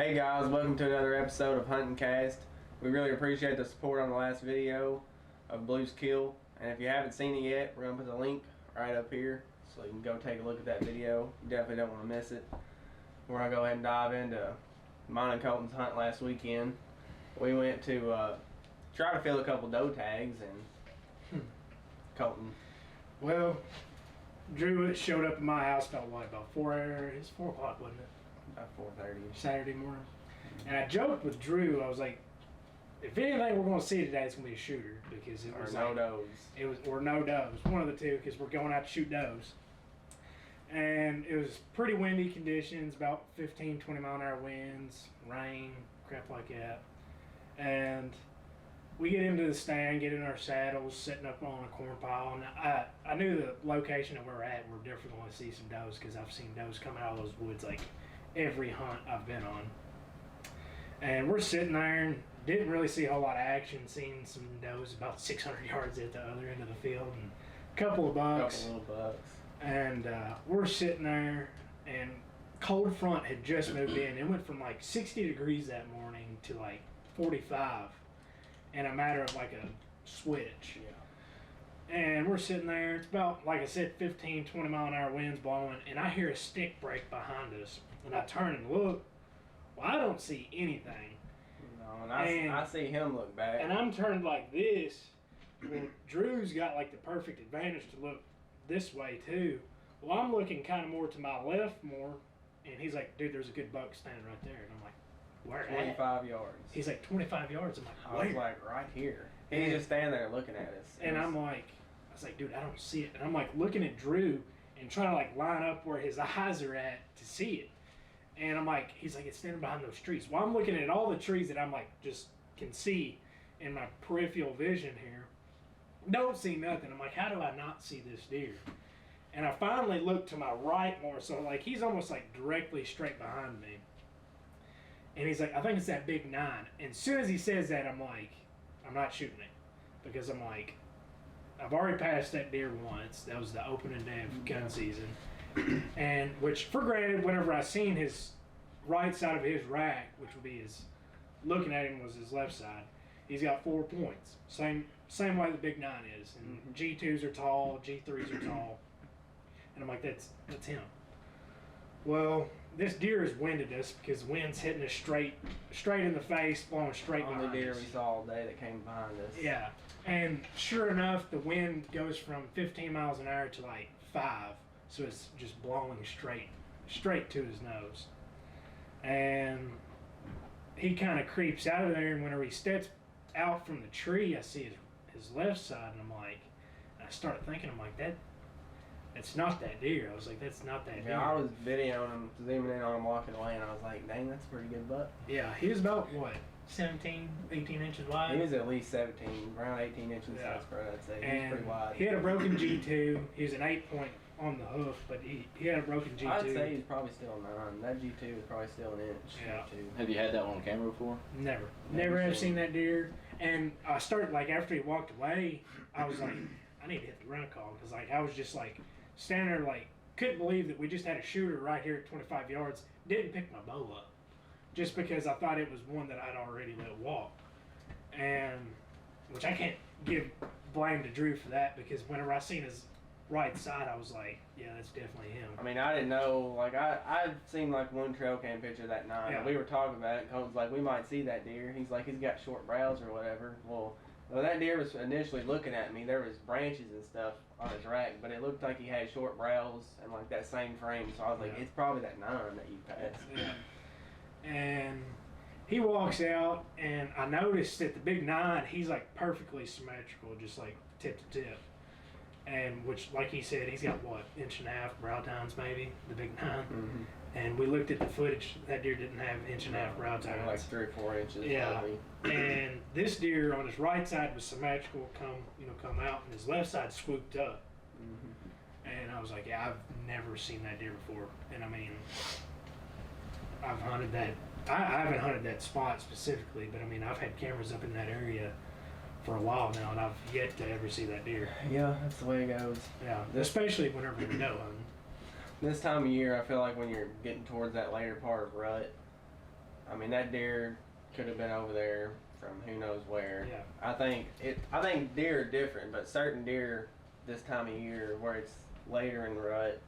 Hey guys, welcome to another episode of Hunting Cast. We really appreciate the support on the last video of Blue's Kill, and if you haven't seen it yet, we're going to put the link right up here so you can go take a look at that video. You definitely don't want to miss it. We're going to go ahead and dive into mine and Colton's hunt last weekend. We went to try to fill a couple doe tags, and Colton. Well, Drew showed up at my house about 4 o'clock, wasn't it? About 4:30. Saturday morning. And I joked with Drew, I was like, if anything we're going to see today, it's going to be a shooter, because it was no does. Or no does, one of the two, because we're going out to shoot does. And it was pretty windy conditions, about 15, 20 mile an hour winds, rain, crap like that. And we get into the stand, get in our saddles, sitting up on a corn pile, and I knew the location that we're at, we're definitely going to see some does, because I've seen does coming out of those woods like every hunt I've been on. And we're sitting there and didn't really see a whole lot of action, seeing some does about 600 yards at the other end of the field, and a couple of bucks. Couple little bucks. And we're sitting there, and cold front had just moved in. It went from like 60 degrees that morning to like 45 in a matter of like a switch. Yeah. And we're sitting there, it's about, like I said, 15, 20 mile an hour winds blowing, and I hear a stick break behind us, and I turn and look. Well, I don't see anything. No, and I see him look back. And I'm turned like this. Well, Drew's got like the perfect advantage to look this way too. Well, I'm looking kind of more to my left more, and he's like, dude, there's a good buck standing right there. And I'm like, where 25 yards. He's like, 25 yards. I'm like, I was like, right here. And he's just standing there looking at us. And I'm like, I was like, dude, I don't see it. And I'm like looking at Drew and trying to like line up where his eyes are at to see it. And I'm like, he's like, it's standing behind those trees. Well, I'm looking at all the trees that I'm like, just can see in my peripheral vision here. Don't see nothing. I'm like, how do I not see this deer? And I finally look to my right more. So like, he's almost like directly straight behind me. And he's like, I think it's that big 9. And as soon as he says that, I'm like, I'm not shooting it. Because I'm like, I've already passed that deer once. That was the opening day of gun season. And which, for granted, whenever I seen his right side of his rack, which would be his, looking at him was his left side, he's got 4 points. Same way the big 9 is. And G2s are tall, G3s are tall. And I'm like, that's him. Well, this deer has winded us because the wind's hitting us straight in the face, blowing straight behind us. The deer we saw all day that came behind us. Yeah. And sure enough, the wind goes from 15 miles an hour to like 5. So it's just blowing straight to his nose. And he kind of creeps out of there, and whenever he steps out from the tree, I see his left side, and I'm like, I start thinking, I'm like, that's not that deer. I was like, that's not that deer. Yeah, I was videoing him, zooming in on him walking away, and I was like, dang, that's a pretty good buck. Yeah, he was about, what, 17, 18 inches wide? He was at least 17, around 18 inches side spread, I'd say. He was pretty wide. He had a broken G2. He was an 8-point on the hoof, but he had a broken G2. I'd say he's probably still 9. That G2 is probably still an inch. Yeah. Have you had that one on camera before? Never have seen that deer. And I started, like, after he walked away, I was like, I need to hit the run call, because like I was just like standing there like couldn't believe that we just had a shooter right here at 25 yards. Didn't pick my bow up just because I thought it was one that I'd already let walk, and which I can't give blame to Drew for that, because whenever I seen his right side, I was like, yeah, that's definitely him. I mean, I didn't know, like, I'd seen like one trail cam picture that night. Yeah. We were talking about it. Cole's like, we might see that deer. He's like, he's got short brows or whatever. Well, that deer was initially looking at me. There was branches and stuff on his rack, but it looked like he had short brows and like that same frame. So I was like, it's probably that 9 that you passed. Yeah. And he walks out, and I noticed that the big 9, he's like perfectly symmetrical, just like tip to tip. And which, like he said, he's got what, 1.5 brow tines maybe, the big 9. Mm-hmm. And we looked at the footage. That deer didn't have 1.5 brow tines. Like 3 or 4 inches. Yeah. Probably. And this deer on his right side was symmetrical, come out, and his left side swooped up. Mm-hmm. And I was like, yeah, I've never seen that deer before. And I mean, I've hunted that. I haven't hunted that spot specifically, but I mean, I've had cameras up in that area for a while now, and I've yet to ever see that deer. Yeah, that's the way it goes. Yeah, especially whenever we go hunting. This time of year, I feel like when you're getting towards that later part of rut, I mean, that deer could have been over there from who knows where. Yeah. I think deer are different, but certain deer this time of year where it's later in the rut,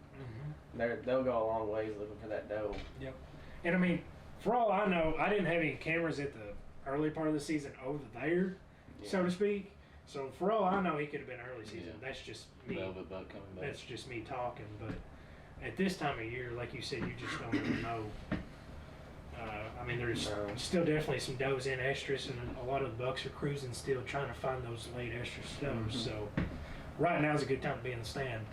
they'll go a long ways looking for that doe. Yep. And I mean, for all I know, I didn't have any cameras at the early part of the season over there, so to speak. So for all I know, he could have been early season. Yeah. That's just me. Velvet buck coming back. That's just me talking. But at this time of year, like you said, you just don't even know. I mean, there's still definitely some does in estrus, and a lot of the bucks are cruising still trying to find those late estrus does. So right now is a good time to be in the stand.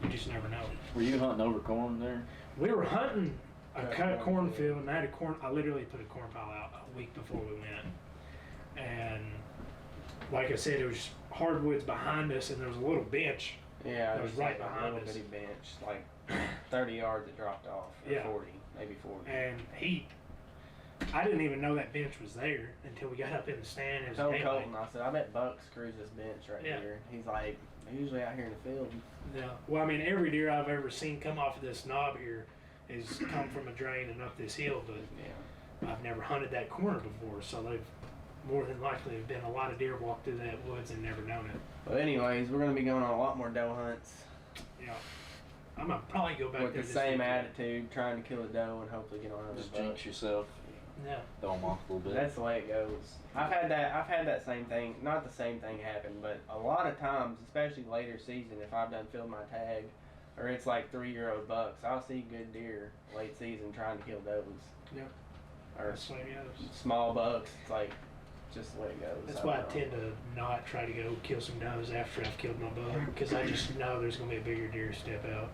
You just never know. Were you hunting over corn there? We were hunting a cut cornfield, and I literally put a corn pile out a week before we went. And like I said, there was hardwoods behind us, and there was a little bench. Yeah, It was right behind a little us. bitty bench, like 30 yards it dropped off, or Yeah. 40, maybe 40. And I didn't even know that bench was there until we got up in the stand. It I was told daylight. Colton, I said, I bet Bucks cruise this bench right Yeah. here. He's like, they're usually out here in the field. Yeah. Well, I mean, every deer I've ever seen come off of this knob here has come from a drain and up this hill, but Yeah. I've never hunted that corner before, so they've more than likely have been a lot of deer walk through that woods and never known it. But anyways, we're going to be going on a lot more doe hunts Yeah. I'm gonna probably go back with there the this same weekend. attitude, trying to kill a doe and hopefully get on another Just buck. jinx yourself. Yeah. Throw them off a little bit. That's the way it goes. I've had that same thing, not the same thing happen, but a lot of times, especially later season, if I've done filled my tag, or it's like 3-year-old bucks, I'll see good deer late season trying to kill does. Yep. Or That's the way it goes. small bucks, it's like just the way it goes. That's why I don't know. tend to not try to go kill some does after I've killed my buck, because I just know there's gonna be a bigger deer step out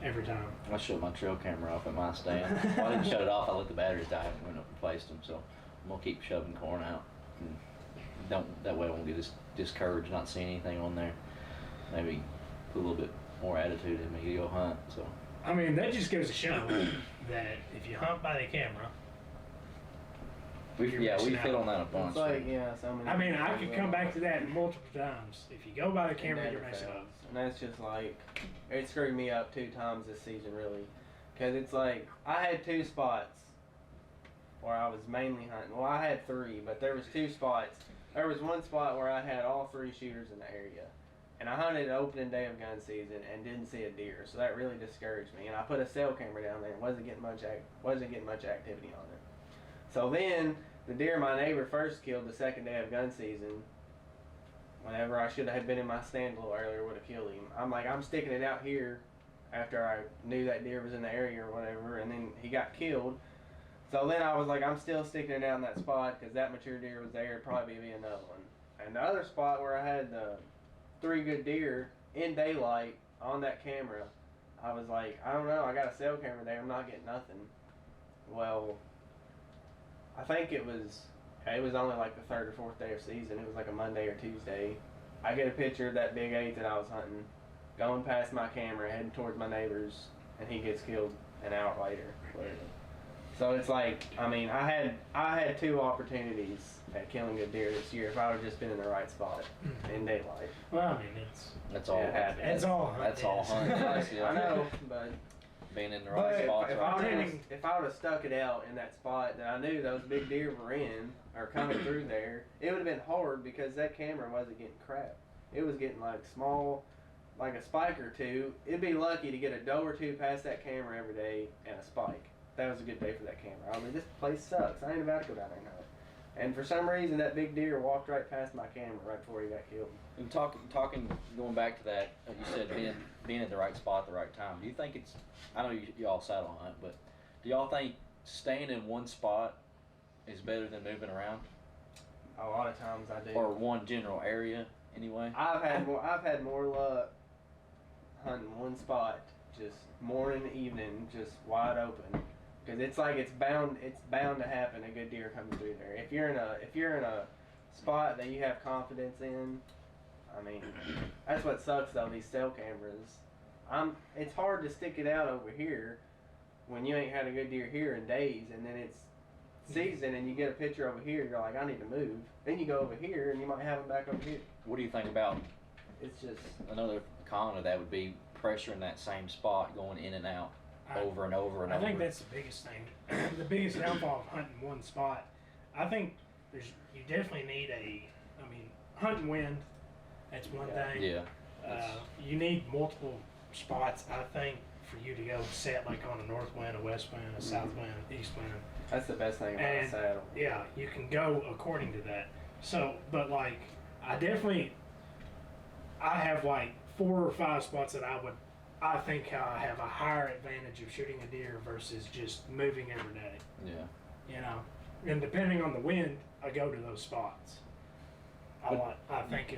every time. I shut my trail camera off at my stand. Well, I didn't shut it off. I let the batteries die and went up and replaced them. So I'm gonna keep shoving corn out. And that way I won't get discouraged not seeing anything on there. Maybe put a little bit more attitude in me to go hunt. So I mean, that just goes to show that if you hunt by the camera, we've You're we've missing hit out. on that a bunch. It's like, so many. I mean, I people could come will. back to that multiple times. If you go by the It camera, you're never messing fails. up. And that's just like, it screwed me up 2 times this season, really. Because it's like, I had 2 spots where I was mainly hunting. Well, I had 3, but there was 2 spots. There was one spot where I had all 3 shooters in the area. And I hunted opening day of gun season and didn't see a deer, so that really discouraged me. And I put a cell camera down there and wasn't getting much activity on it. So then, the deer my neighbor first killed the second day of gun season, whenever I should have been in my stand a little earlier, would have killed him. I'm like, I'm sticking it out here after I knew that deer was in the area or whatever, and then he got killed. So then I was like, I'm still sticking it out in that spot because that mature deer was there. It'd probably be another one. And the other spot where I had the 3 good deer in daylight on that camera, I was like, I don't know, I got a cell camera there, I'm not getting nothing. Well, I think it was only like the 3rd or 4th day of season. It was like a Monday or Tuesday. I get a picture of that big 8 that I was hunting, going past my camera, heading towards my neighbor's, and he gets killed an hour later. Literally. So it's like, I mean, I had 2 opportunities at killing a deer this year if I would have just been in the right spot in daylight. Well, I mean, that's all. Yeah, it happens. it's all That's all hunting. hunting. I know, but Being in the right but spots. if I would have stuck it out in that spot that I knew those big deer were in or coming through there, it would have been hard because that camera wasn't getting crap. It was getting like small, like a spike or 2. It'd be lucky to get a doe or 2 past that camera every day and a spike. That was a good day for that camera. I mean, this place sucks. I ain't about to go down there and hunt. And for some reason, that big deer walked right past my camera right before he got killed. And talking, going back to that, you said being at the right spot at the right time. Do you think it's? I know you all saddle hunt, but do y'all think staying in one spot is better than moving around, A lot of times I do. or one general area anyway? I've had more luck hunting one spot, just morning, evening, just wide open. Because it's like it's bound to happen. A good deer coming through there. If you're in a spot that you have confidence in, I mean, that's what sucks though. These cell cameras, it's hard to stick it out over here when you ain't had a good deer here in days, and then it's season and you get a picture over here. You're like, I need to move. Then you go over here and you might have them back over here. What do you think about It's just another con of that would be pressure in that same spot going in and out? over and over and I over. think that's the biggest thing. The biggest downfall of hunting one spot. I think you definitely need hunting wind. That's one thing. Yeah. You need multiple spots, I think, for you to go set like on a north wind, a west wind, a south wind, east wind. That's the best thing about And a saddle. yeah, you can go according to that. So, but like, I have like 4 or 5 spots that I think I have a higher advantage of shooting a deer versus just moving every day. Yeah. You know, and depending on the wind, I go to those spots. I think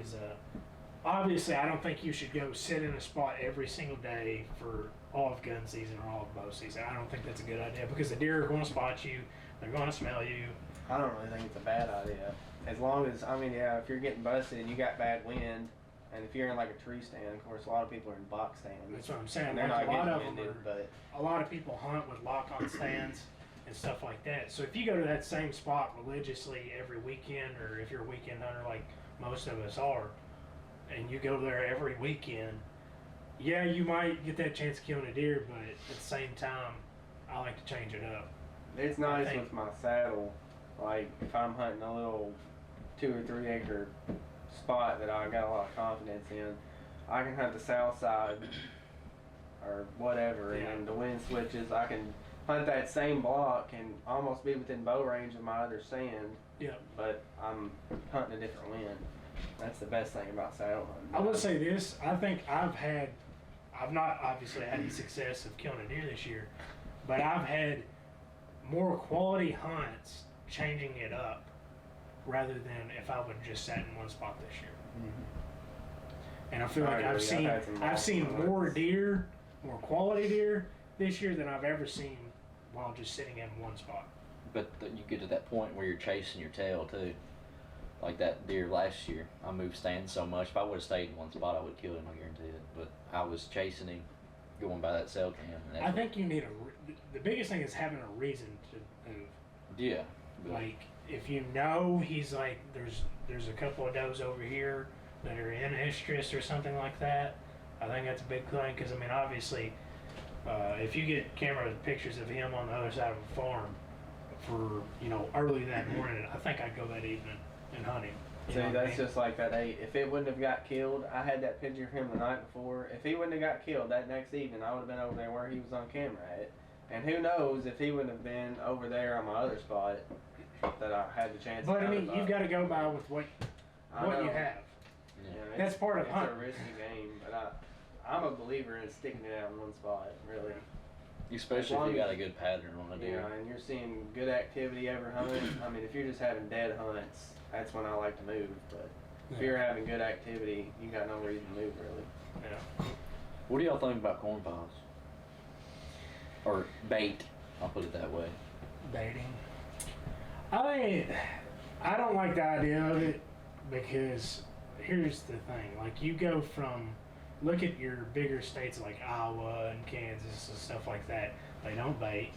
obviously I don't think you should go sit in a spot every single day for all of gun season or all of bow season. I don't think that's a good idea because the deer are going to spot you, they're going to smell you. I don't really think it's a bad idea. As long as, if you're getting busted and you got bad wind, and if you're in like a tree stand, of course, a lot of people are in box stands. That's what I'm saying. And they're Like, not a lot getting of them winded, but a lot of people hunt with lock-on stands and stuff like that. So if you go to that same spot religiously every weekend, or if you're a weekend hunter like most of us are, and you go there every weekend, yeah, you might get that chance of killing a deer, but at the same time, I like to change it up. it's nice with my saddle. Like if I'm hunting a little 2 or 3 acre spot that I got a lot of confidence in, I can hunt the south side or whatever, and then the wind switches. I can hunt that same block and almost be within bow range of my other stand. Yeah. But I'm hunting a different wind. That's the best thing about saddle hunting. I will say this, I think I've not obviously had any success of killing a deer this year, but I've had more quality hunts changing it up rather than if I would have just sat in one spot this year. Mm-hmm. And I feel like I've seen more deer, more quality deer this year than I've ever seen while just sitting in one spot. But you get to that point where you're chasing your tail too. Like that deer last year, I moved stands so much. If I would have stayed in one spot, I would have killed him. I guarantee it. But I was chasing him, going by that cell cam. And I think you need the biggest thing is having a reason to move. Yeah. Like if you know he's like there's a couple of does over here that are in estrus or something like that. I think that's a big thing because obviously, if you get camera pictures of him on the other side of a farm for early that morning, I think I'd go that evening and hunt him. See, that's just like that 8. If it wouldn't have got killed, I had that picture of him the night before. If he wouldn't have got killed that next evening, I would have been over there where he was on camera at. And who knows if he wouldn't have been over there on my other spot that I had the chance. But you've got to go by with what you have. Yeah. That's part of hunting. It's a risky game, but I'm a believer in sticking it out in one spot, really. Especially if you got a good pattern on a deer. Yeah, and you're seeing good activity every hunt. If you're just having dead hunts, that's when I like to move. But if you're having good activity, you got no reason to move, really. Yeah. What do y'all think about corn piles? Or bait, I'll put it that way. Baiting. I don't like the idea of it because here's the thing. Like you go from, look at your bigger states like Iowa and Kansas and stuff like that. They don't bait.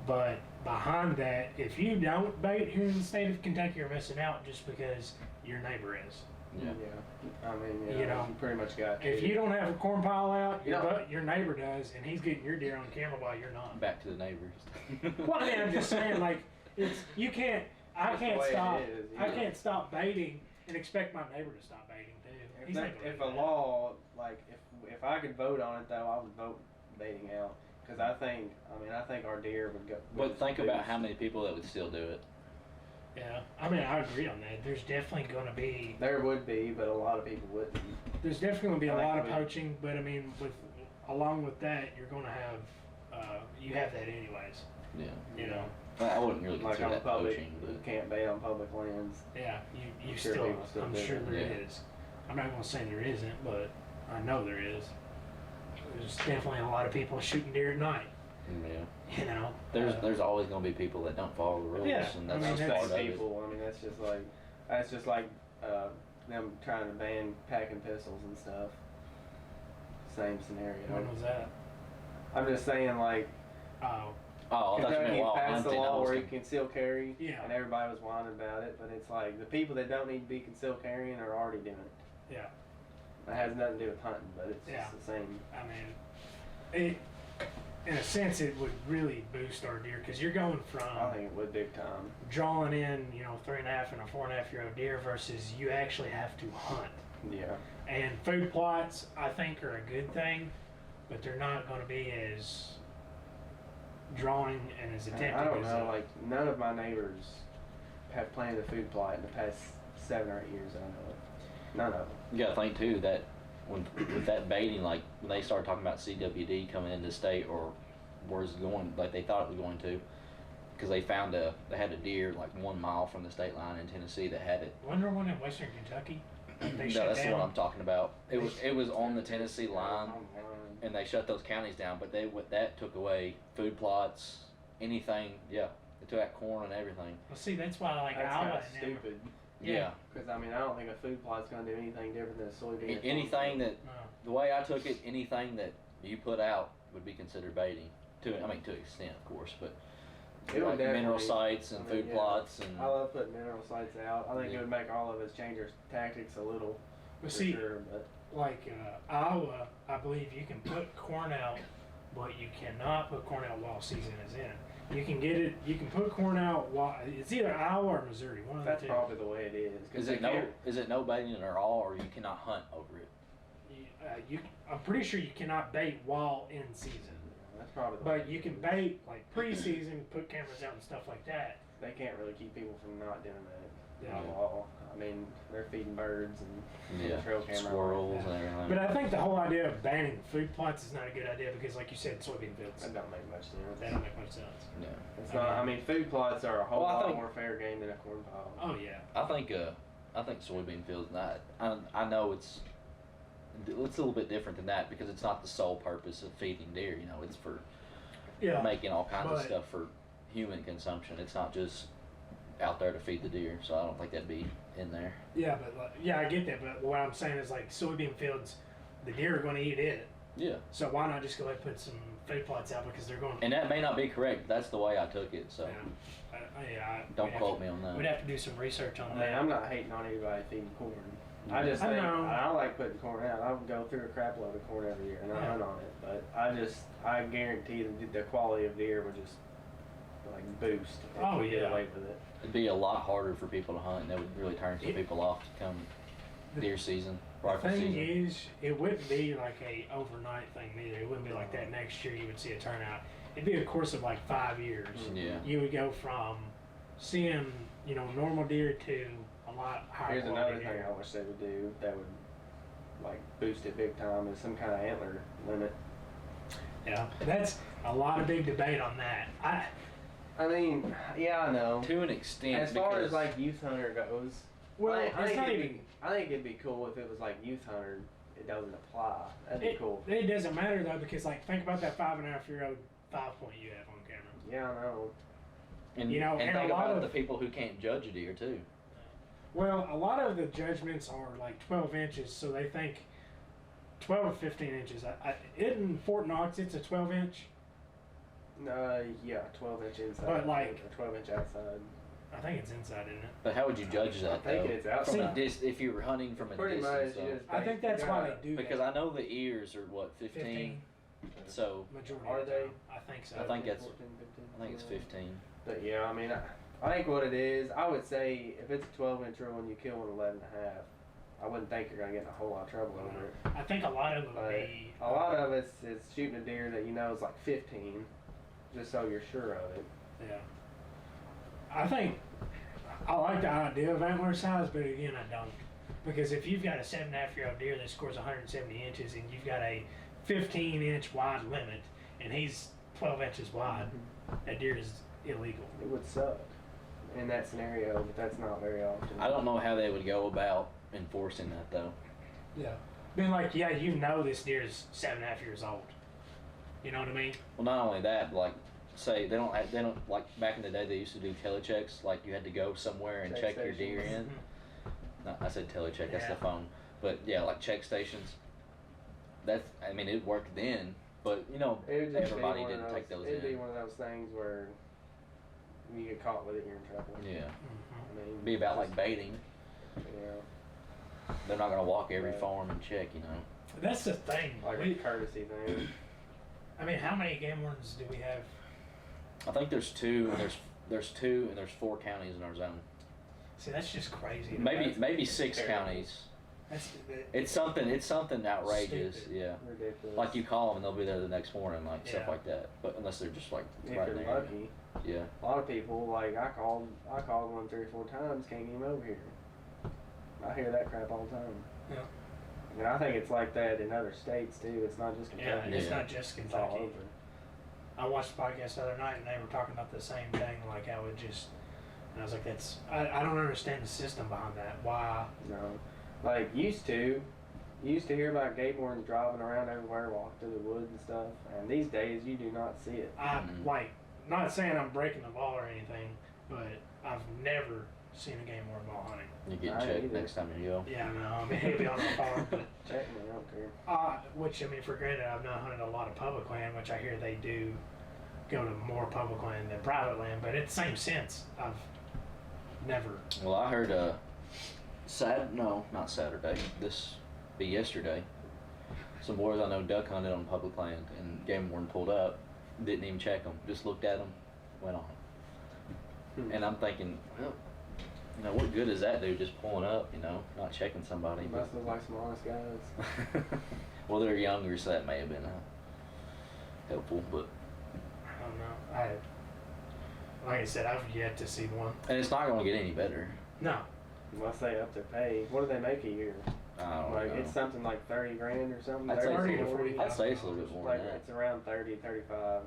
But behind that, if you don't bait here in the state of Kentucky, you're missing out just because your neighbor is. Yeah. You pretty much got to. If you don't have a corn pile out, your neighbor does, and he's getting your deer on camera while you're not. Back to the neighbors. Well, I'm just saying, like, I can't stop baiting and expect my neighbor to stop baiting too. If a law, like, if I could vote on it though, I would vote baiting out. Because I think our deer would go. But think about how many people that would still do it. Yeah, I agree on that. There's definitely going to be. There would be, but a lot of people wouldn't. There's definitely going to be a lot of poaching, but along with that, you're going to have, you have that anyways. Yeah. I wouldn't really consider that poaching. You can't bait on public lands. Yeah, you I'm still I'm do sure it. there is. I'm not going to say there isn't, but I know there is. There's definitely a lot of people shooting deer at night. Yeah. There's always going to be people that don't follow the rules, and that's part of it. That's just like them trying to ban packing pistols and stuff. Same scenario. When was that? I'm just saying, like. Oh, I thought you meant Kentucky while passed the hunting. law where you can conceal carry, Yeah. and everybody was whining about it. But it's like the people that don't need to be concealed carrying are already doing it. yeah. It has nothing to do with hunting, but it's Yeah. just the same. in a sense, it would really boost our deer because you're going from I think it would big time. drawing in, 3.5 and a 4.5-year-old deer versus you actually have to hunt. Yeah. And food plots, I think, are a good thing, but they're not going to be as drawing and as addictive. I don't as know. Like none of my neighbors have planted a food plot in the past 7 or 8 years. I know it. None of them. You gotta think too that with that baiting, like when they started talking about CWD coming into state or where's it going, like they thought it was going to, because they had a deer like 1 mile from the state line in Tennessee that had it. Wasn't there one in Western Kentucky? They No, shut that's down. what I'm talking about. It was on the Tennessee line, and they shut those counties down. But that took away food plots, anything. Yeah, they took out corn and everything. Well, see, that's why like That's Iowa kind of and them- stupid. Yeah. Because I mean, I don't think a food plot's gonna do anything different than a soybean. Anything that No. the way I took it, anything that you put out would be considered baiting. To an extent, of course, but It would like mineral definitely- sites and I mean, food yeah. plots and I love putting mineral sites out. I think Yeah. it would make all of us change our tactics a little. But For see, sure, but like Iowa, I believe you can put corn out, but you cannot put corn out while season is in. You can get it. You can put corn out while it's either Iowa or Missouri. One of the that's two. probably the way it is. 'Cause is it no baiting at all, or you cannot hunt over it? I'm pretty sure you cannot bait while in season, That's probably the way but it you can is. bait like pre-season, put cameras out and stuff like that. They can't really keep people from not doing that. Yeah. By law. I mean, they're feeding birds and Yeah, trail camera. squirrels and everything. But I think the whole idea of banning food plots is not a good idea because, like you said, soybean fields That don't make much sense. they don't make much sense. Yeah. It's not. I mean, food plots are a whole Well, I lot think- more fair game than a corn pile. Oh yeah. I think soybean fields. I know it's a little bit different than that because it's not the sole purpose of feeding deer. It's for Yeah. making all kinds of but- stuff for human consumption. It's not just out there to feed the deer. So I don't think that'd be in there. Yeah, but I get that. But what I'm saying is like soybean fields, the deer are going to eat it. Yeah. So why not just go ahead and put some food plots out because they're going. And that may not be correct. But that's the way I took it. So don't we'd have quote to- me on We'd that. have to do some research on I mean, that. I'm not hating on anybody feeding corn. I just I think know. I like putting corn out. I would go through a crap load of corn every year and I Yeah. hunt on it. But I guarantee that the quality of deer would just like boost if Oh, we did yeah. away with it. It'd be a lot harder for people to hunt. And that would really turn some people off to come deer season, The rifle thing season. is, it wouldn't be like a overnight thing either. It wouldn't be like that next year you would see a turnout. It'd be a course of like 5 years. Yeah. You would go from seeing, normal deer to a lot higher Here's quality another thing deer. I wish they would do that would like boost it big time is some kind of antler limit. Yeah, that's a lot of big debate on that. I mean, yeah, I know. To an extent, As far because as like youth hunter goes, Well, I it's think not it'd even. I think it'd be cool if it was like youth hunter. It doesn't apply. That'd be It, cool. it doesn't matter though because like think about that 5.5-year-old 5-point you have on camera. Yeah, I know. and, you know, and and a think lot about of- the people who can't judge a deer too. Well, a lot of the judgments are like 12 inches, so they think 12 or 15 inches. In Fort Knox, it's a 12-inch. Yeah, 12-inch inside. But, like- or 12-inch outside. I think it's inside, isn't it? But how would you judge that I think though? it's From outside. if you were hunting from a Pretty much. distance, though. You just I think that's you why gotta- they do Because that. I know the ears are what 15. So Majority Are of the they? time. I think so. I think that's- 14, 15, I think it's 15. But yeah, I mean, I think what it is, I would say if it's a 12-inch rule and you kill one 11.5, I wouldn't think you're gonna get in a whole lot of trouble over it. I think a lot of it would But be. a lot of it's shooting a deer that you know is like 15, just so you're sure of it. Yeah. I think I like the idea of antler size, but again, I don't. Because if you've got a 7.5-year-old deer that scores 170 inches and you've got a 15-inch wide limit and he's 12 inches wide, that deer is illegal. It would suck in that scenario, but that's not very often. I don't know how they would go about enforcing that though. Yeah. Being like, yeah, this deer is 7.5 years old. You know what I mean? Well, not only that, but like say they don't like back in the day they used to do telechecks. Like you had to go somewhere and check your deer stations. in. No, I said telecheck. That's Yeah. the phone. But yeah, like check stations. I mean, it worked then, but It would just everybody be one didn't of take those, those It'd be in. one of those things where you get caught with it, you're in trouble. Yeah, I mean, be about like baiting. Yeah, They're not gonna walk every Right. farm and check, That's the thing. like We- a courtesy thing. I mean, how many game wardens do we have? I think there's two, and there's two, and there's 4 counties in our zone. See, that's just crazy. Maybe 6 terrible. counties. That's It's something outrageous. Stupid. Yeah. Ridiculous. Like you call them and they'll be there the next morning, like stuff Yeah. like that. But unless they're just like if right you're there. lucky. Yeah. A lot of people, like, I called one 3 or 4 times, can't get him over here. I hear that crap all the time. Yeah. And I think it's like that in other states too. It's not just Yeah, Kentucky. it's Yeah. not just It's all Kentucky. over. I watched the podcast the other night and they were talking about the same thing, like how it just. And I was like, I don't understand the system behind that. Why? No. Like, used to hear about gate wardens driving around everywhere, walking through the woods and stuff. And these days, you do not see it. Mhm. Like, not saying I'm breaking the law or anything, but I've never seen a game warden while hunting. You get I checked either. next time you go. Yeah, no, I mean, he'd be on the farm, but. Check me, I don't care. Which, I mean, for granted, I've not hunted a lot of public land, which I hear they do go to more public land than private land, but it's the same sense. I've never. Well, I heard not Saturday. This be yesterday. Some boys I know duck hunted on public land, and game warden pulled up, didn't even check them, just looked at them, went on. And I'm thinking, well, you know, what good does that do? Just pulling up, you know, not checking somebody. It must look like some honest guys. Well, they're younger, so that may have been helpful, but I don't know. Like I said, I've yet to see one. and it's not going to get any better. No. Unless they up their pay. What do they make a year? I don't Like, know. it's something like 30 grand or something. I'd say 30 to 40. 40. I'd say it's a little bit more Like, than that. it's around 30, 35.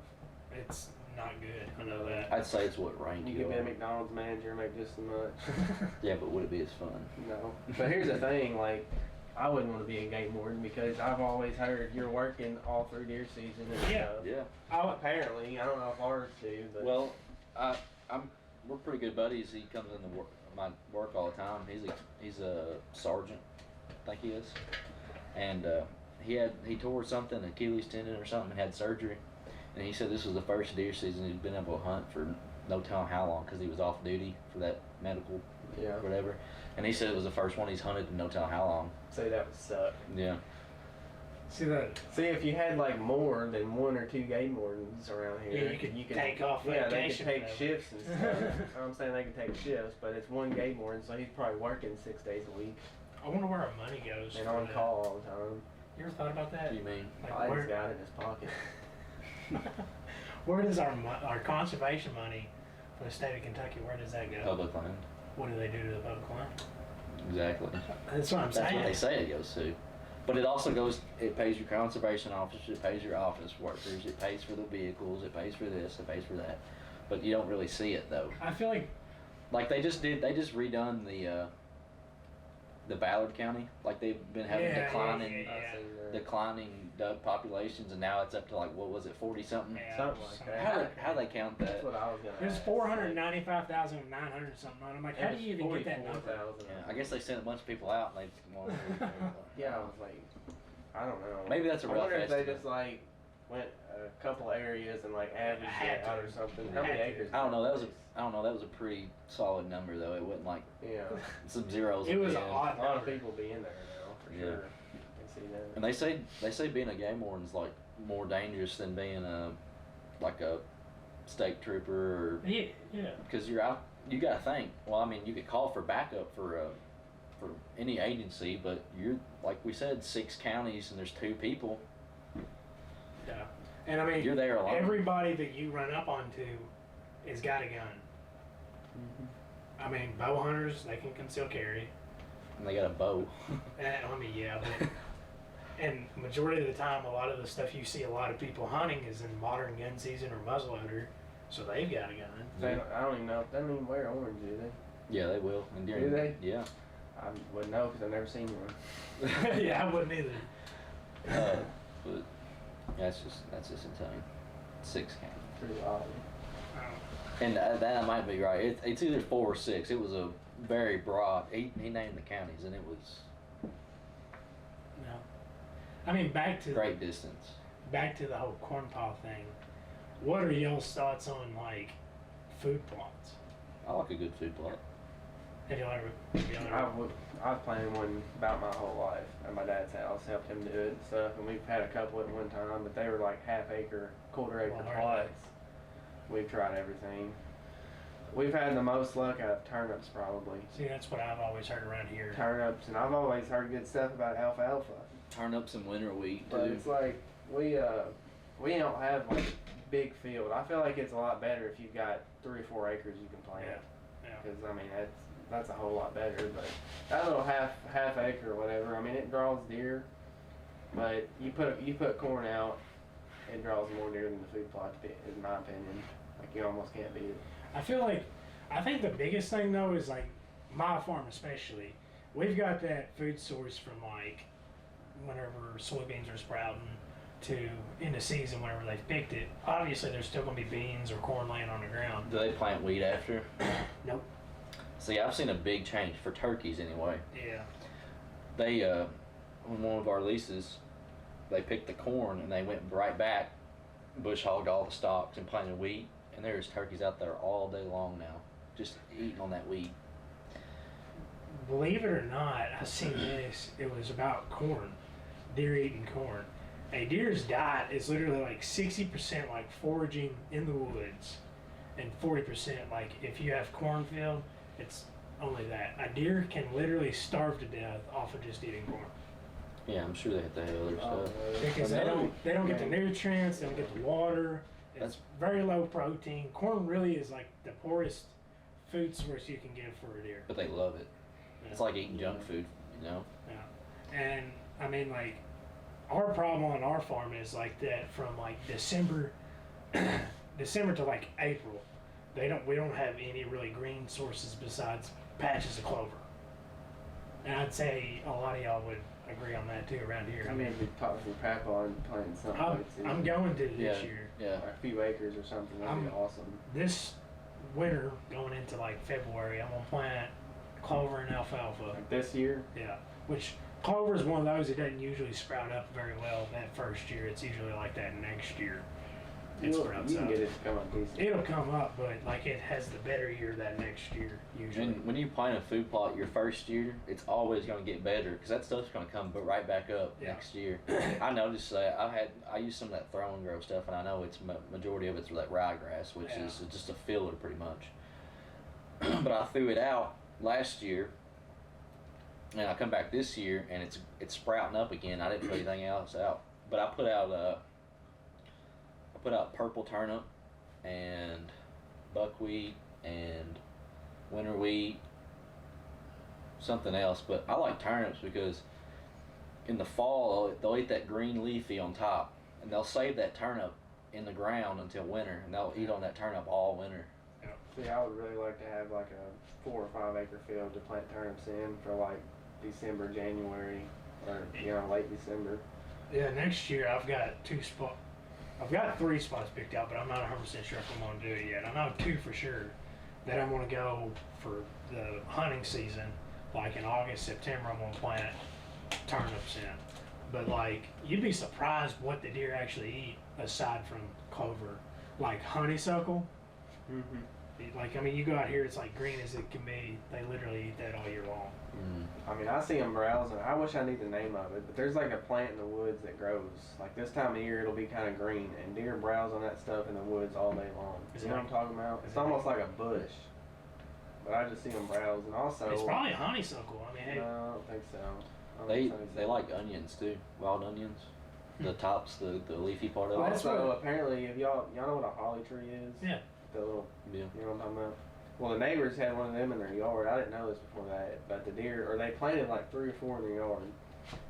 It's not good. I know that. I'd say it's what rank You you could be a are. McDonald's manager and make just as much. Yeah, but would it be as fun? No. But here's the thing, like, I wouldn't want to be a game warden because I've always heard you're working all through deer season and Yeah. stuff. Yeah. Apparently, I don't know if ours do, but Well, we're pretty good buddies. He comes in my work all the time. He's a sergeant, I think he is, and he tore something, Achilles tendon or something, and had surgery. And he said this was the first deer season he'd been able to hunt for no telling how long because he was off duty for that medical yeah. whatever. And he said it was the first one he's hunted in no telling how long. Say that would suck. Yeah. See that? See, if you had like more than 1 or 2 game wardens around here, Yeah, you could take off Yeah, they vacation could take whatever. shifts and stuff. I'm saying they could take shifts, but it's 1 game warden, so he's probably working 6 days a week I wonder where our money goes. and for on that. call all the time. You ever thought about What that? do you mean? Like, Probably where, just got it in his pocket. where does our conservation money for the state of Kentucky, where does that go? Public land. What do they do to the public land? Exactly. That's what I'm That's saying. what they say it goes to. But it also it pays your conservation officers, it pays your office workers, it pays for the vehicles, it pays for this, it pays for that. But you don't really see it though. I feel like Like they just redone the Ballard County. Like they've been having Yeah, declining yeah. I seen that. declining duck populations, and now it's up to like, what was it, 40 something? yeah, Something like something that. How they count That's that? what I was gonna there's ask. 495,900 something. I'm like, how do you even get that number? 44,000. Yeah, I guess they sent a bunch of people out and they wanted to- Yeah, I was like, I don't know. Maybe that's a I rough wonder if they estimate. just like went a couple areas and like averaged Had it out to. or something. Had How many to. acres? I don't know. That was a pretty solid number though. It wasn't like Yeah. some zeros. It at was the a end. odd A lot of number. people be in there now for Yeah. sure. I can see that. And they say being a game warden's like more dangerous than being like a state trooper, or Yeah, yeah. because you're out. You got to think. Well, I mean, you could call for backup for any agency, but you're like we said, 6 counties and there's 2 people. Yeah. And I mean, You're there alone. everybody that you run up onto has got a gun. I mean, bow hunters, they can conceal carry. And they got a bow. And, I mean, yeah, but, and majority of the time, a lot of the stuff you see a lot of people hunting is in modern gun season or muzzleloader, so they've got a gun. I don't even know. They don't even wear orange, do they? Yeah, they will. And Do they? Yeah. I wouldn't know because I've never seen one. Yeah, I wouldn't either. But that's just insane. 6 counties. Pretty wild. And that might be right. It's either 4 or 6. It was a very broad. He named the counties, and it was No. I mean, back to great distance. the whole corn pile thing. What are y'all's thoughts on like food plots? I like a good food plot. I was planting one about my whole life at my dad's house, helped him do it and stuff, and we've had a couple at one time, but they were like half-acre, quarter-acre plots. We've tried everything. We've had the most luck out of turnips, probably. See, that's what I've always heard around here. Turnips, and I've always heard good stuff about alfalfa. Turnips and winter wheat But too. it's like we don't have like big field. I feel like it's a lot better if you've got 3 or 4 acres you can plant. Yeah. Because I mean that's a whole lot better. But that little half acre or whatever, I mean it draws deer. But you put corn out, it draws more deer than the food plot, in my opinion. Like you almost can't beat it. I think the biggest thing though is like my farm especially. We've got that food source from like whenever soybeans are sprouting to in the season whenever they've picked it. Obviously there's still gonna be beans or corn laying on the ground. Do they plant wheat after? Nope. See, I've seen a big change for turkeys anyway. Yeah. They on one of our leases, they picked the corn and they went right back, bush hogged all the stalks and planted wheat. And there's turkeys out there all day long now, just eating on that wheat. Believe it or not, I seen this. It was about corn, deer eating corn. A deer's diet is literally like 60% like foraging in the woods, and 40% like if you have cornfield, it's only that. A deer can literally starve to death off of just eating corn Yeah, I'm sure they have to have other stuff. because they don't get the nutrients, they don't get the water. It's very low protein. Corn really is like the poorest food source you can give for a deer. But they love it. Yeah. It's like eating junk food, you know? Yeah. And I mean, like, our problem on our farm is like that from like December to like April. We don't have any really green sources besides patches of clover. And I'd say a lot of y'all would agree on that too around here. I mean, if we talk to Papa on planting something. I'm going to this Yeah. year. Yeah. A few acres or something, that'd be awesome. This winter, going into like February, I'm gonna plant clover and alfalfa. Like this year, Yeah, which clover is one of those that doesn't usually sprout up very well that first year. It's usually like that next year. It you sprouts can up. get it to come up decent. It'll come up, but like it has the better year that next year usually. And when you plant a food plot your first year, it's always going to get better because that stuff's going to come right back up Yeah. next year. I noticed that I used some of that throw and grow stuff, and I know it's majority of it's like ryegrass, which Yeah. is just a filler pretty much. But I threw it out last year, and I come back this year, and it's sprouting up again. I didn't put anything else out, but I put out purple turnip and buckwheat and winter wheat, something else. But I like turnips because in the fall they'll eat that green leafy on top, and they'll save that turnip in the ground until winter, and they'll eat on that turnip all winter. See, I would really like to have like a 4 or 5 acre field to plant turnips in for like December, January, or late December. Yeah, next year I've got 2 spots. I've got 3 spots picked out, but I'm not 100% sure if I'm going to do it yet. I know 2 for sure that I'm going to go for the hunting season. Like in August, September, I'm going to plant turnips in. But like, you'd be surprised what the deer actually eat aside from clover. Like honeysuckle. Mm-hmm. Like, I mean, you go out here, it's like green as it can be. They literally eat that all year long. I mean, I see them browsing. I wish I knew the name of it, but there's like a plant in the woods that grows. Like this time of year, it'll be kind of green, and deer browse on that stuff in the woods all day long. Is You it know what I'm like- talking about? It's almost like a bush, but I just see them browse. And also, It's probably honeysuckle. I mean, hey, no, I don't think so. I don't They think so. they like onions too, wild onions, the tops, the leafy part of Well, it. that's Also, what- apparently, if y'all know what a holly tree is? Yeah. The little, Yeah. you know what I'm talking about? Well, the neighbors had one of them in their yard. I didn't know this before that, but the deer, or they planted like 3 or 4 in their yard.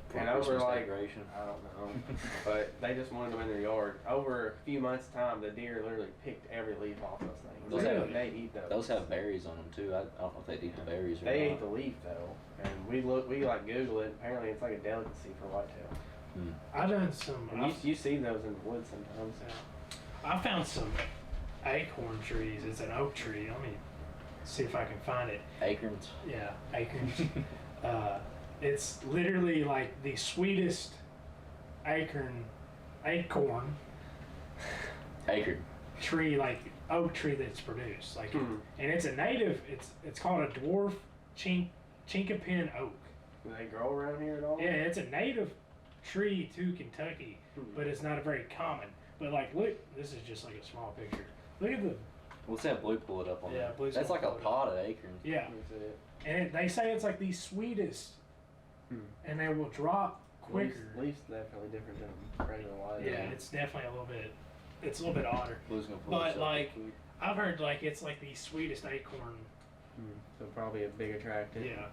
For And over Christmas like, decoration. I don't know, but they just wanted them in their yard. Over a few months' time, the deer literally picked every leaf off those things. Those have- they eat those. Those have berries on them too. I don't know if they eat the berries or They not. ate the leaf though, and we like Google it. Apparently, it's like a delicacy for whitetail. I've done some. And you see those in the woods sometimes. I found some acorn trees. It's an oak tree. Let me see if I can find it. Acorns. Yeah, acorns. It's literally like the sweetest acorn Acorn. tree, like oak tree that's produced. Like, Hmm. and it's a native. It's called a dwarf chinkapin oak. Do they grow around here at all? Yeah, it's a native tree to Kentucky, but it's not a very common. But like, look, this is just like a small picture. Look at the Let's have Blue pull it up on Yeah, there. Blue's That's gonna like a pull it pot of acorns. yeah, That's it. and they say it's like the sweetest, and they will drop quicker. Leaf's definitely different than regular white. Yeah, it's definitely a little bit. It's a little bit odder. Blue's gonna pull But this up. like, I've heard like it's like the sweetest acorn. So probably a big attractant. Yeah.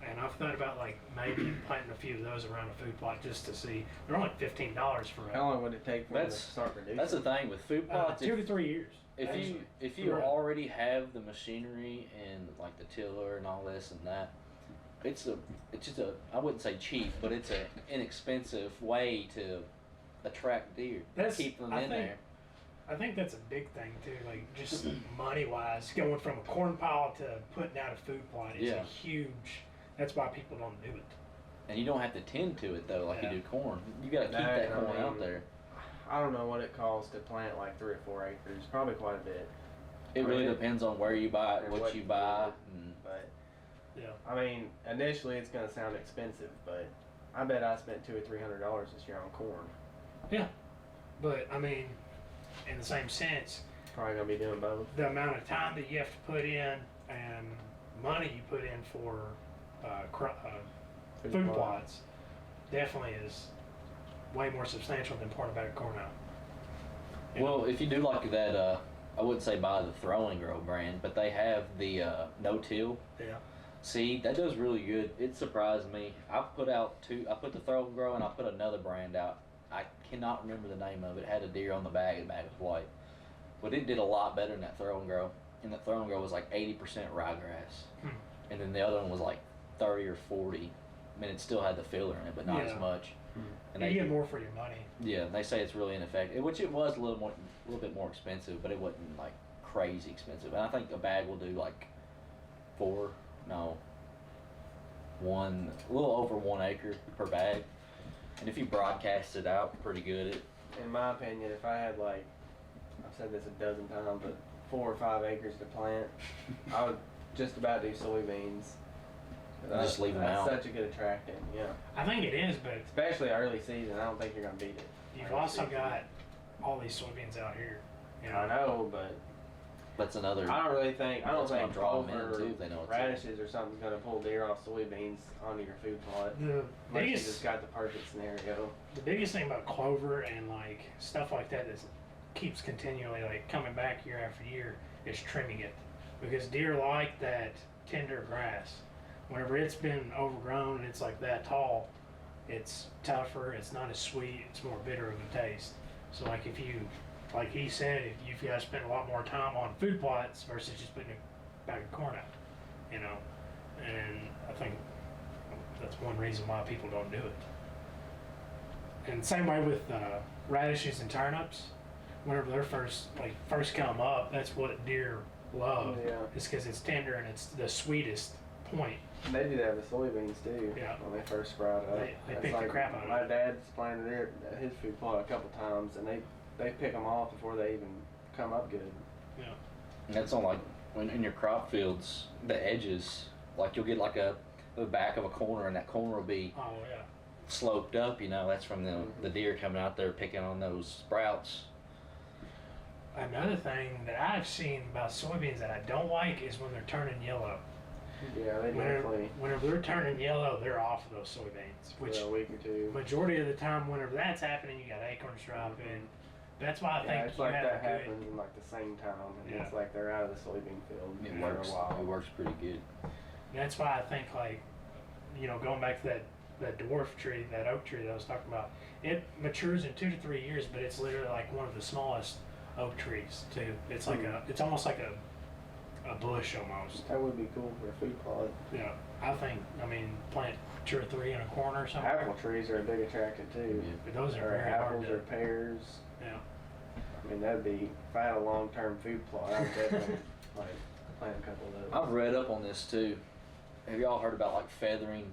And I've thought about like maybe planting a few of those around a food plot just to see. They're only $15 for How long would it take for them to That's- start producing? That's the thing with food plots. 2 to 3 years. If you actually. if you Right. already have the machinery and like the tiller and all this and that, it's just a I wouldn't say cheap, but it's an inexpensive way to attract deer. That's- Keep them I in think- there. I think that's a big thing too. Like just money wise, going from a corn pile to putting out a food plot is a Yeah. huge. That's why people don't do it. And you don't have to tend to it though, like Yeah. you do corn. You gotta keep That, that I corn out mean, there. I don't know what it costs to plant like 3 or 4 acres. Probably quite a bit. It really Right. depends on where you buy it, And what what you you buy, do. and But Yeah. I mean, initially it's gonna sound expensive, but I bet I spent $200 or $300 this year on corn. But I mean, in the same sense, Probably gonna be doing both. the amount of time that you have to put in and money you put in for food plot. plots definitely is way more substantial than pouring a bag of corn out. You know? well, if you do like that, I wouldn't say buy the Throw and Grow brand, but they have the no-till Yeah. seed. That does really good. It surprised me. I put out 2. I put the Throw and Grow, and I put another brand out. I cannot remember the name of it. It had a deer on the bag. The bag was white, but it did a lot better than that Throw and Grow. And that Throw and Grow was like 80% ryegrass, and then the other one was like 30 or 40. I mean, it still had the filler in it, but not Yeah. as much. And You they, get more for your money. yeah, they say it's really ineffective, which it was a little bit more expensive, but it wasn't like crazy expensive. And I think a bag will do like a little over 1 acre per bag. And if you broadcast it out pretty good, In my opinion, if I had like, I've said this a dozen times, but 4 or 5 acres to plant, I would just about do soybeans. Just leave 'em That's out. such a good attractant, yeah. I think it is, but Especially early season, I don't think you're gonna beat it. you've Early also season. got all these soybeans out here. You I know, but that's another. I don't really think That's gonna think draw 'em in, clover, too, if they know it's radishes or something's gonna pull deer off soybeans onto your food plot. The Unless you biggest just got the perfect scenario. the biggest thing about clover and like stuff like that that keeps continually like coming back year after year is trimming it, because deer like that tender grass. Whenever it's been overgrown and it's like that tall, it's tougher, it's not as sweet, it's more bitter of a taste. So like if you, like he said, if you've got to spend a lot more time on food plots versus just putting a bag of corn out, you know, and I think that's one reason why people don't do it. And same way with radishes and turnips. Whenever they're first come up, that's what deer love. Yeah. It's because it's tender and it's the sweetest point. And they do that with soybeans too. Yeah. When they first sprout up. They That's pick the crap out of My it. dad's planted it at his food plot a couple times, and they pick them off before they even come up good. And that's on like when in your crop fields, the edges, like you'll get like the back of a corner, and that corner will be Oh yeah. sloped up. You know, that's from the deer coming out there picking on those sprouts. Another thing that I've seen about soybeans that I don't like is when they're turning yellow. Yeah, they definitely Whenever they're turning yellow, they're off of those soybeans. for Which a week or two. majority of the time, whenever that's happening, you got acorns dropping. That's why I Yeah, think it's you like have that a good. happens in like the same time, and Yeah. it's like they're out of the soybean field It for works. a while. It works pretty good. That's why I think like, going back to that dwarf tree, that oak tree that I was talking about, it matures in 2 to 3 years, but it's literally like one of the smallest oak trees too. It's like it's almost like a bush almost. That would be cool for a food plot. Yeah, I mean, plant 2 or 3 in a corner or something. Apple trees are a big attractant too. Yeah. But those are Or very hard apples to. or pears. Yeah. I mean, that'd be, if I had a long-term food plot, I would definitely like plant a couple of those. I've read up on this too. Have y'all heard about like feathering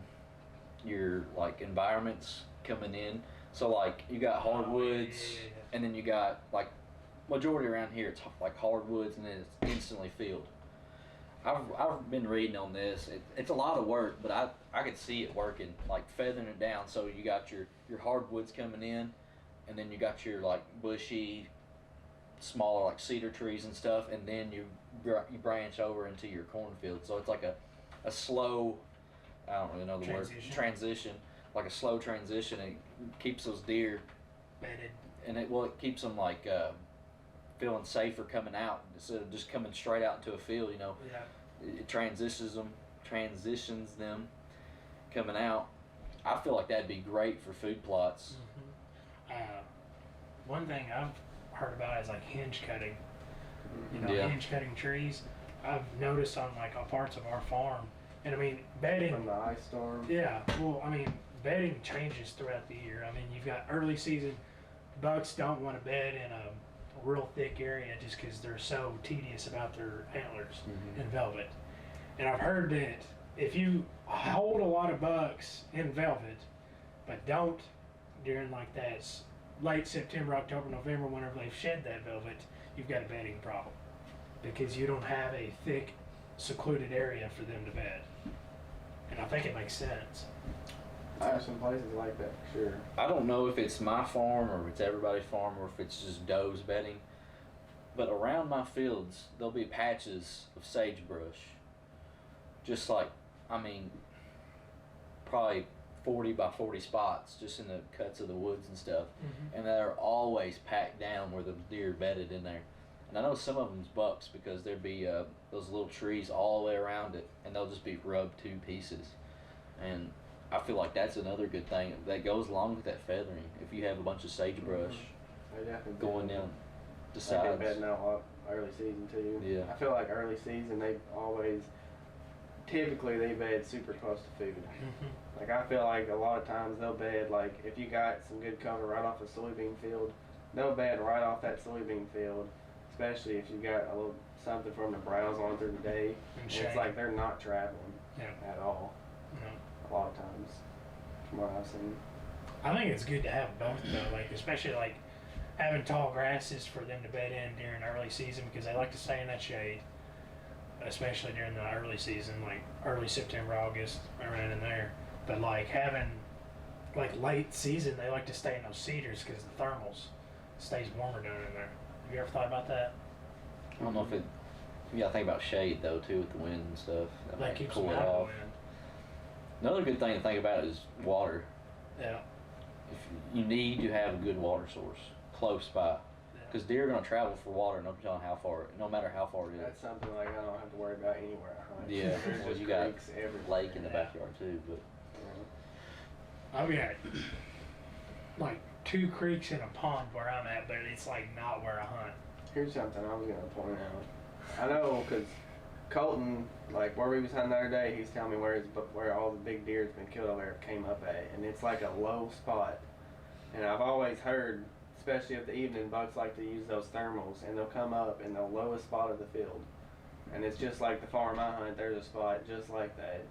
your like environments coming in? So like you got hardwoods, yeah. and then you got like majority around here it's like hardwoods, and then it's instantly filled. I've been reading on this. It's a lot of work, but I could see it working, like feathering it down. So you got your hardwoods coming in, and then you got your like bushy, smaller like cedar trees and stuff, and then you branch over into your cornfield. So it's like a slow, I don't really know the word, transition, like a slow transition. It keeps those deer Bedded. and it keeps them like feeling safer coming out instead of just coming straight out into a field. You know, Yeah. it transitions them coming out. I feel like that'd be great for food plots. One thing I've heard about is like hinge cutting. You know, Yeah. hinge cutting trees. I've noticed on like parts of our farm, and I mean bedding. From the ice storm. Yeah, well, I mean bedding changes throughout the year. I mean you've got early season bucks don't want to bed in a real thick area just because they're so tedious about their antlers in velvet. And I've heard that if you hold a lot of bucks in velvet, but don't during like that late September, October, November, whenever they've shed that velvet, you've got a bedding problem because you don't have a thick, secluded area for them to bed. And I think it makes sense. There's some places like that for sure. I don't know if it's my farm or if it's everybody's farm or if it's just does bedding, but around my fields there'll be patches of sagebrush. Just like, I mean, probably 40 by 40 spots just in the cuts of the woods and stuff, and they're always packed down where the deer bedded in there. And I know some of them's bucks because there'd be those little trees all the way around it, and they'll just be rubbed to pieces. And I feel like that's another good thing that goes along with that feathering. If you have a bunch of sagebrush They definitely going down the They sides. get bedding out a lot early season too. Yeah. I feel like early season typically they bed super close to food. Like I feel like a lot of times they'll bed like if you got some good cover right off a soybean field, they'll bed right off that soybean field, especially if you got a little something for them to browse on through the day. And it's like they're not traveling at all. A lot of times, from what I've seen. I think it's good to have both though, like especially like having tall grasses for them to bed in during early season because they like to stay in that shade, especially during the early season, like early September, August, around in there. But like having like late season, they like to stay in those cedars because the thermals stays warmer down in there. Have you ever thought about that? I don't know if it. You gotta think about shade though too with the wind and stuff. That That might keeps cool them it out of off. the wind. Another good thing to think about is water. Yeah. If you need to have a good water source close by, because deer are gonna travel for water, no matter how far it is. That's something like I don't have to worry about anywhere I hunt. Yeah, There's well, just you got creeks everywhere. lake in the backyard too, but I've got like 2 creeks and a pond where I'm at, but it's like not where I hunt. Here's something I was gonna point out. I know because Colton, like where we was hunting the other day, he's telling me where all the big deer's been killed over there came up at, and it's like a low spot. And I've always heard, especially at the evening, bucks like to use those thermals, and they'll come up in the lowest spot of the field. And it's just like the farm I hunt. There's a spot just like that,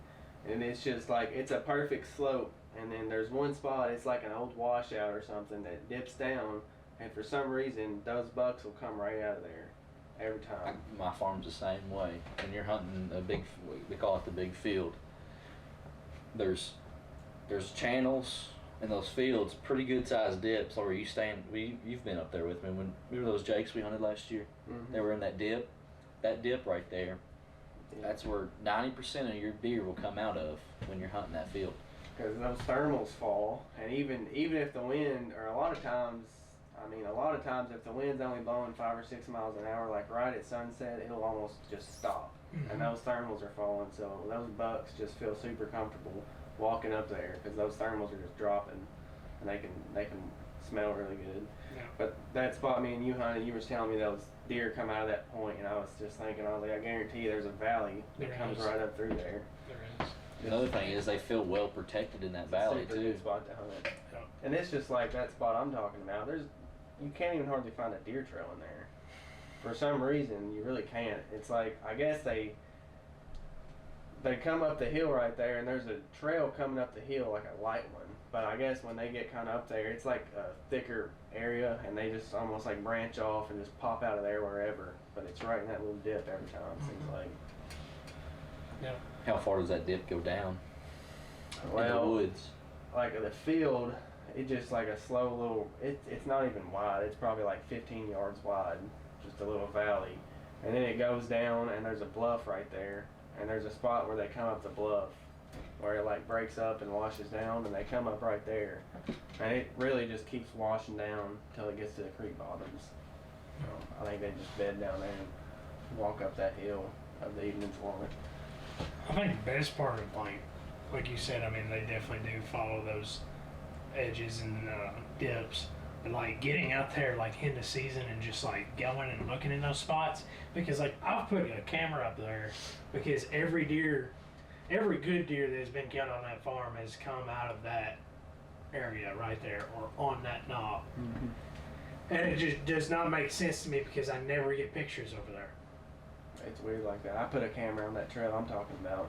and it's just like it's a perfect slope. And then there's one spot, it's like an old washout or something that dips down, and for some reason those bucks will come right out of there every time. my farm's the same way. When you're hunting we call it the big field. There's channels in those fields, pretty good sized dips. Or you've been up there with me. Remember those jakes we hunted last year? Mm-hmm. They were in that dip. That dip right there. Yeah. That's where 90% of your deer will come out of when you're hunting that field. Because those thermals fall, and even if the wind, or a lot of times if the wind's only blowing 5 or 6 miles an hour, like right at sunset, it'll almost just stop, and those thermals are falling. So those bucks just feel super comfortable walking up there because those thermals are just dropping, and they can smell really good. Yeah. But that spot me and you hunted, you were telling me those deer come out of that point, and I was just thinking, I was like, I guarantee you there's a valley that There comes is. right up through there. There is. Another thing is they feel well protected in that valley Super too. good spot to hunt. Yeah. And it's just like that spot I'm talking about. You can't even hardly find a deer trail in there. For some reason, you really can't. It's like, I guess they come up the hill right there, and there's a trail coming up the hill, like a light one. But I guess when they get kind of up there, it's like a thicker area, and they just almost like branch off and just pop out of there wherever. But it's right in that little dip every time, it seems like. Yep. How far does that dip go down in the Well, woods? like the field, it just like a slow little. It's not even wide. It's probably like 15 yards wide, just a little valley, and then it goes down, and there's a bluff right there, and there's a spot where they come up the bluff, where it like breaks up and washes down, and they come up right there, and it really just keeps washing down till it gets to the creek bottoms. So I think they just bed down there and walk up that hill of the evening's warming. I think the best part of like you said, I mean, they definitely do follow those edges and dips. But like getting out there like in the season and just like going and looking in those spots, because like I've put a camera up there because every good deer that has been killed on that farm has come out of that area right there or on that knob. Mm-hmm. And it just does not make sense to me because I never get pictures over there. It's weird like that. I put a camera on that trail I'm talking about.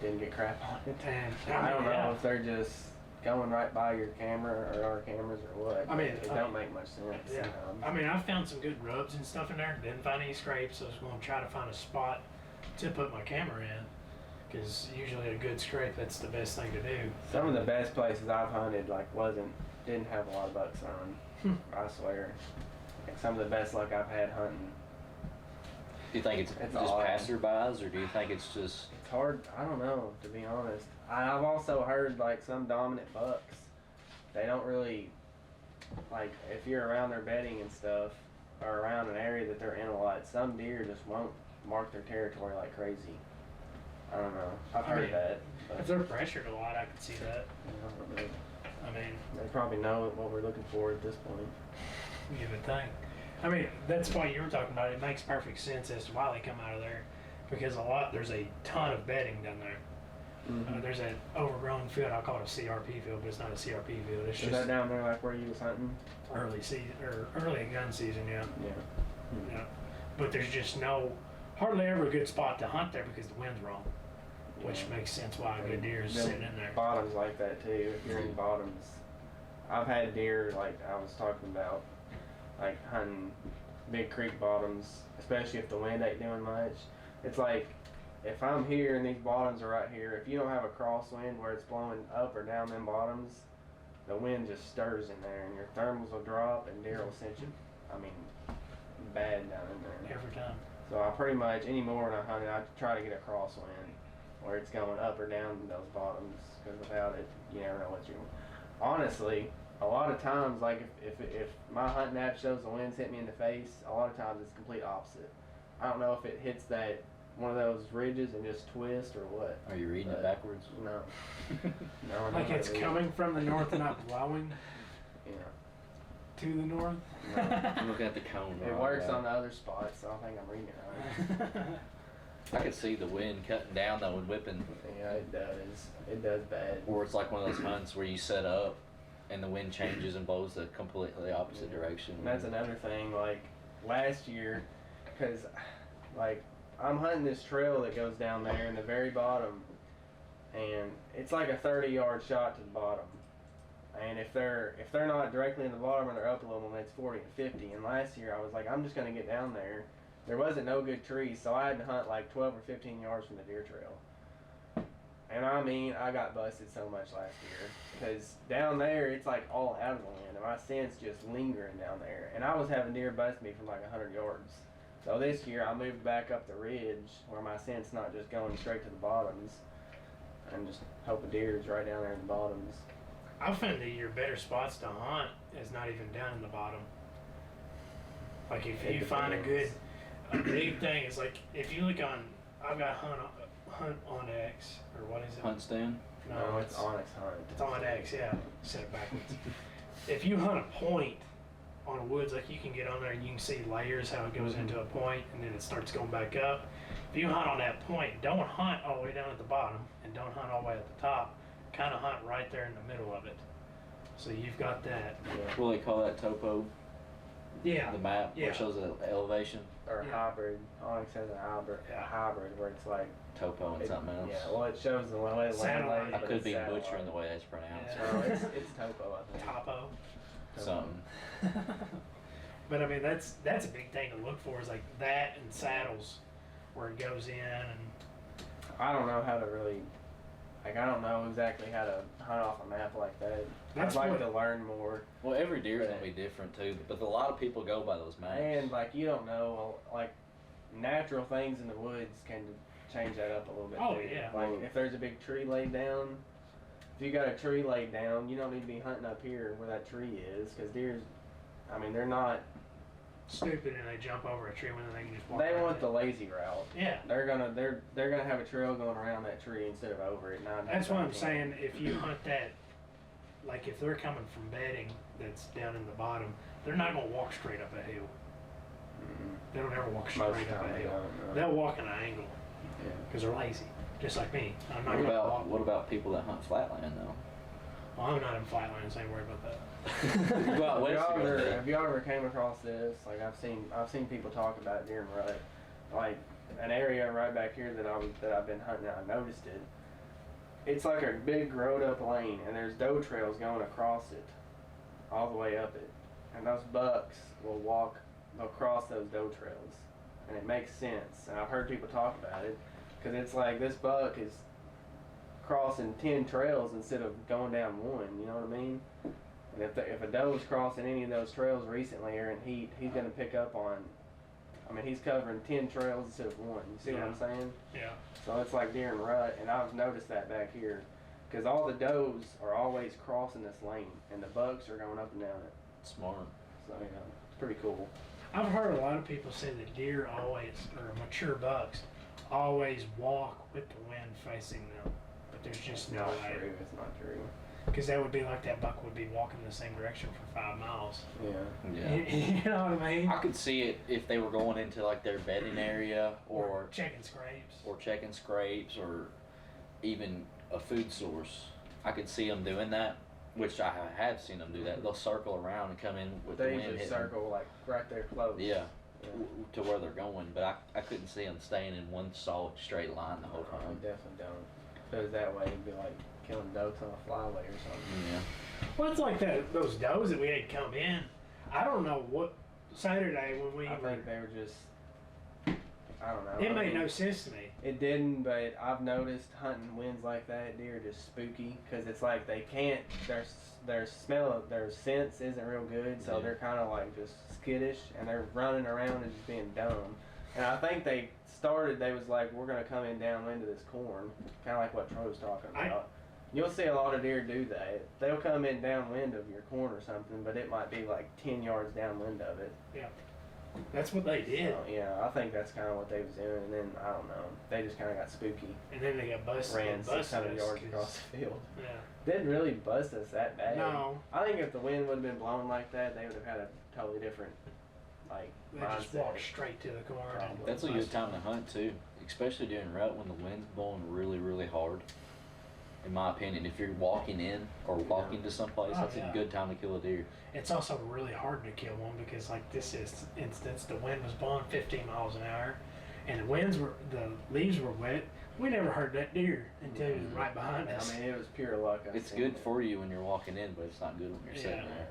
Didn't get crap on it. And I don't know yeah. if they're just going right by your camera or our cameras or what. I mean, it don't make much sense. Yeah, I mean, I found some good rubs and stuff in there. Didn't find any scrapes. So I was going to try to find a spot to put my camera in, because usually a good scrape, that's the best thing to do. Some of the best places I've hunted didn't have a lot of bucks on. I swear. Like some of the best luck I've had hunting. Do you think it's just odd. passerbys, or do you think it's just? It's hard. I don't know, to be honest. I've also heard like some dominant bucks. They don't really like if you're around their bedding and stuff, or around an area that they're in a lot. Some deer just won't mark their territory like crazy. I don't know. I've heard that. But, If they're pressured a lot, I could see that. you know, I mean, they probably know what we're looking for at this point. you would think. I mean, that's why you were talking about it. It makes perfect sense as to why they come out of there, because there's a ton of bedding down there. Mm-hmm. There's an overgrown field. I call it a CRP field, but it's not a CRP field. It's Is that just down there like where you was hunting? early season or early gun season, yeah. Yeah. Yeah. But there's just hardly ever a good spot to hunt there because the wind's wrong, which makes sense why a good deer is Them sitting in there. Bottoms like that too. If you're in bottoms, I've had deer like I was talking about, like hunting big creek bottoms, especially if the wind ain't doing much. It's like if I'm here and these bottoms are right here, if you don't have a crosswind where it's blowing up or down them bottoms, the wind just stirs in there and your thermals will drop and deer will cinch you. I mean, bad down in there. Every time. So I pretty much, anymore when I hunt it, I try to get a crosswind where it's going up or down those bottoms, because without it, you never know what you're going. Honestly, a lot of times, like if my hunting app shows the wind's hit me in the face, a lot of times it's the complete opposite. I don't know if it hits that one of those ridges and just twist or what. Are you reading it backwards? No. No, I Like don't it's read it. coming from the north and not blowing Yeah. to the north. No. I'm looking at the cone. It right works now. on the other spots, so I think I'm reading it right. I could see the wind cutting down though and whipping, Yeah, it does. It does bad. or it's like one of those hunts where you set up and the wind changes and blows the completely opposite direction. And that's another thing, like last year, because like I'm hunting this trail that goes down there in the very bottom, and it's like a 30-yard shot to the bottom. And if they're not directly in the bottom or they're up a little, then it's 40 and 50. And last year I was like, I'm just gonna get down there. There wasn't no good trees, so I had to hunt like 12 or 15 yards from the deer trail. And I mean, I got busted so much last year, because down there it's like all out of the wind, and my scent's just lingering down there. And I was having deer bust me from like 100 yards. So this year I moved back up the ridge where my scent's not just going straight to the bottoms, and just hope a deer is right down there in the bottoms. I found that your better spots to hunt is not even down in the bottom. Like if It you find a depends. big thing is like if you look on, I've got Hunt on X, or what is it? Hunt stand. No, it's Onyx Hunt. It's on X, yeah. Said it backwards. If you hunt a point on a woods, like you can get on there and you can see layers, how it goes into a point and then it starts going back up. If you hunt on that point, don't hunt all the way down at the bottom and don't hunt all the way at the top. Kind of hunt right there in the middle of it. So you've got that. Yeah. What do they call that? Topo. Yeah. The map where Yeah. it shows the elevation. Or a Yeah. hybrid. Onyx has a hybrid. Yeah. A hybrid where it's like Topo and it- something else. Yeah, well, it shows the way the land Satellite. lays, I but could it's be satellite. butchering the way that's pronounced. Yeah. No, it's topo, I think. Topo. Something. But I mean that's a big thing to look for is like that and saddles where it goes in and I don't know how to really, like, I don't know exactly how to hunt off a map like that. That's I'd like what- to learn more. Well, every deer's gonna be different too, but a lot of people go by those maps. And, like, you don't know, like, natural things in the woods can change that up a little bit. Oh, too. yeah. Like, if there's a big tree laid down, if you got a tree laid down, you don't need to be hunting up here where that tree is, because deer's, I mean, they're not, Stupid, and they jump over a tree when they can just walk. they around want it. the lazy route. Yeah. They're gonna have a trail going around that tree instead of over it. That's what I'm saying. If you hunt that, like if they're coming from bedding that's down in the bottom, they're not gonna walk straight up a hill. They don't ever walk straight Most of the up a time, hill. no. They'll walk in an angle Yeah. because they're lazy, just like me. I'm not What gonna about walk. what about people that hunt flatland though? Well, I'm not in flatlands. I ain't worried about that. You go out Have west, y'all you go ever, deep. have y'all ever came across this? Like I've seen people talk about it during rut. Like an area right back here that I've been hunting. I noticed it. It's like a big growed up lane, and there's doe trails going across it, all the way up it. And those bucks will walk across those doe trails, and it makes sense. And I've heard people talk about it, because it's like this buck is crossing 10 trails instead of going down one. You know what I mean? And if a doe's crossing any of those trails recently or in heat, he's gonna pick up on. I mean, he's covering 10 trails instead of one. You see what I'm saying? Yeah. So it's like deer and rut, and I've noticed that back here, because all the does are always crossing this lane, and the bucks are going up and down it. Smart. So you know, it's pretty cool. I've heard a lot of people say that deer always, or mature bucks, always walk with the wind facing them. But there's just no Not way. true. It's not true. Because that would be like that buck would be walking the same direction for 5 miles. Yeah. Yeah. You know what I mean? I could see it if they were going into like their bedding area or checking scrapes. checking scrapes or even a food source. I could see them doing that, which I have seen them do that. They'll circle around and come in with the They wind just hitting them. circle like right there close. Yeah, Yeah. to where they're going, but I couldn't see them staying in one solid straight line the whole I time. definitely don't. If it was that way, it'd be like killing does on a flyway or something. Yeah. Well, it's like that. Those does that we had come in. I don't know what Saturday when we. I think they were just. I don't know. It I made mean, no sense to me. It didn't, but I've noticed hunting winds like that, deer are just spooky because it's like they can't. Their smell, their sense isn't real good, so Yeah. they're kind of like just skittish and they're running around and just being dumb. And I think they started. They was like, we're gonna come in downwind of this corn, kind of like what Troy was talking about. You'll see a lot of deer do that. They'll come in downwind of your corn or something, but it might be like 10 yards downwind of it. That's what they did. So, yeah, I think that's kind of what they was doing. And then I don't know, they just kind of got spooky. And then they got busted. Ran and busted 600 us yards 'cause- across the field. Yeah. Didn't really bust us that bad. No. I think if the wind would have been blowing like that, they would have had a totally different, like, They just mindset. walked straight to the corner. and Probably. That's a good time to hunt too, especially during rut when the wind's blowing really, really hard. In my opinion, if you're walking in or walking to someplace, Oh, that's yeah. a good time to kill a deer. It's also really hard to kill one because, like instance, the wind was blowing 15 miles an hour, and the leaves were wet. We never heard that deer until he was right behind us. I mean, it was pure luck. It's good for you when you're walking in, but it's not good when you're sitting Yeah. there.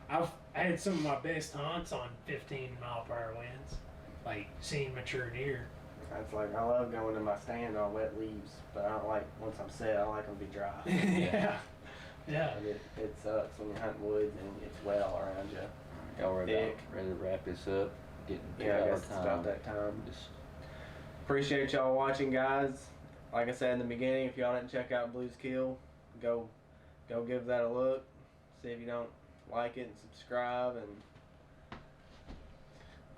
I've had some of my best hunts on 15-mile-per-hour winds, like seeing mature deer. That's like, I love going to my stand on wet leaves, but I don't like, once I'm set, I like them to be dry. Yeah. Yeah. And it sucks when you're hunting woods and it's wet all around you. Y'all ready Dick. to wrap this up? Getting Yeah, I out guess of it's time. about that time. Just Appreciate y'all watching, guys. Like I said in the beginning, if y'all didn't check out Blues Kill, go give that a look. See if you don't like it and subscribe. And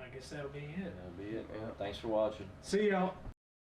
I guess that'll be it. that'll be it. Yeah. Thanks for watching. See y'all.